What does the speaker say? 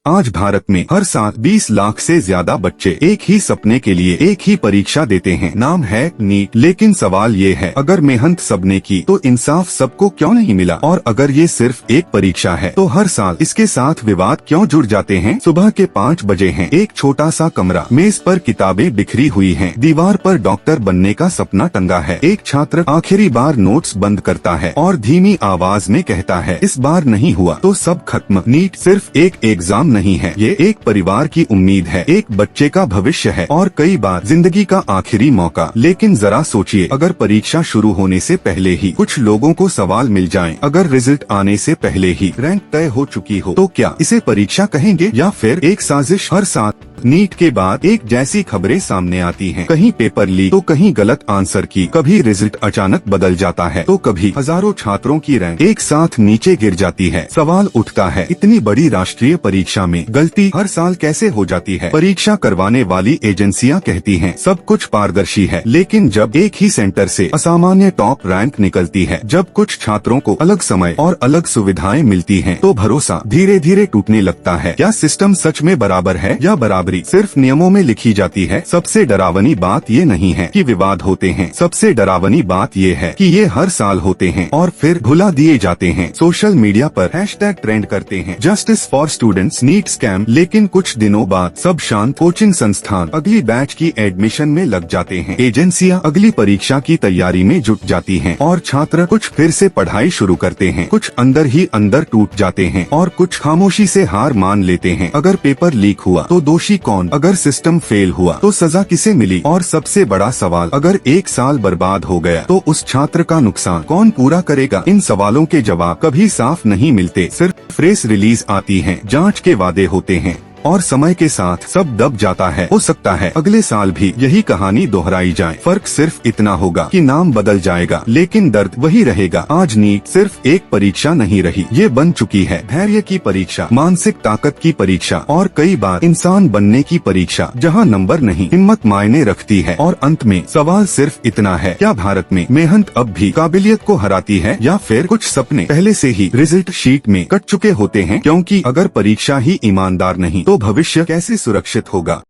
आज भारत में हर साल 20 लाख से ज्यादा बच्चे एक ही सपने के लिए एक ही परीक्षा देते हैं। नाम है नीट। लेकिन सवाल ये है, अगर मेहनत सबने की तो इंसाफ सबको क्यों नहीं मिला? और अगर ये सिर्फ एक परीक्षा है तो हर साल इसके साथ विवाद क्यों जुड़ जाते हैं? सुबह के 5 बजे हैं, एक छोटा सा कमरा, मेज पर किताबें बिखरी हुई हैं, दीवार पर डॉक्टर बनने का सपना टंगा है। एक छात्र आखिरी बार नोट्स बंद करता है और धीमी आवाज में कहता है, इस बार नहीं हुआ तो सब खत्म। नीट सिर्फ एक एग्जाम नहीं है, ये एक परिवार की उम्मीद है, एक बच्चे का भविष्य है और कई बार जिंदगी का आखिरी मौका। लेकिन जरा सोचिए, अगर परीक्षा शुरू होने से पहले ही कुछ लोगों को सवाल मिल जाएं, अगर रिजल्ट आने से पहले ही रैंक तय हो चुकी हो, तो क्या इसे परीक्षा कहेंगे या फिर एक साजिश? हर साल नीट के बाद एक जैसी खबरें सामने आती हैं, कहीं पेपर लीक तो कहीं गलत आंसर की, कभी रिजल्ट अचानक बदल जाता है तो कभी हजारों छात्रों की रैंक एक साथ नीचे गिर जाती है। सवाल उठता है, इतनी बड़ी राष्ट्रीय परीक्षा में गलती हर साल कैसे हो जाती है? परीक्षा करवाने वाली एजेंसियां कहती हैं सब कुछ पारदर्शी है, लेकिन जब एक ही सेंटर से असामान्य टॉप रैंक निकलती है, जब कुछ छात्रों को अलग समय और अलग सुविधाएं मिलती हैं, तो भरोसा धीरे धीरे टूटने लगता है। क्या सिस्टम सच में बराबर है या बराबरी सिर्फ नियमों में लिखी जाती है? सबसे डरावनी बात ये नहीं है कि विवाद होते हैं, सबसे डरावनी बात ये है कि ये हर साल होते हैं और फिर भुला दिए जाते हैं। सोशल मीडिया पर हैशटैग ट्रेंड करते हैं, justice for students, NEET scam, लेकिन कुछ दिनों बाद सब शांत। कोचिंग संस्थान अगली बैच की एडमिशन में लग जाते हैं, एजेंसियां अगली परीक्षा की तैयारी में जुट जाती हैं और छात्र कुछ फिर से पढ़ाई शुरू करते हैं, कुछ अंदर ही अंदर टूट जाते हैं और कुछ खामोशी से हार मान लेते हैं। अगर पेपर लीक हुआ तो दोषी कौन? अगर सिस्टम फेल हुआ तो सजा किसे मिली? और सबसे बड़ा सवाल, अगर एक साल बर्बाद हो गया तो उस छात्र का नुकसान कौन पूरा करेगा? इन सवालों के जवाब कभी साफ नहीं मिलते, सिर्फ प्रेस रिलीज आती है, जांच के वादे होते हैं और समय के साथ सब दब जाता है। हो सकता है अगले साल भी यही कहानी दोहराई जाए, फर्क सिर्फ इतना होगा कि नाम बदल जाएगा, लेकिन दर्द वही रहेगा। आज नीट सिर्फ एक परीक्षा नहीं रही, ये बन चुकी है धैर्य की परीक्षा, मानसिक ताकत की परीक्षा और कई बार इंसान बनने की परीक्षा, जहाँ नंबर नहीं हिम्मत मायने रखती है। और अंत में सवाल सिर्फ इतना है, क्या भारत में मेहनत अब भी काबिलियत को हराती है या फिर कुछ सपने पहले से ही रिजल्ट शीट में कट चुके होते हैं? क्योंकि अगर परीक्षा ही ईमानदार नहीं तो भविष्य कैसे सुरक्षित होगा?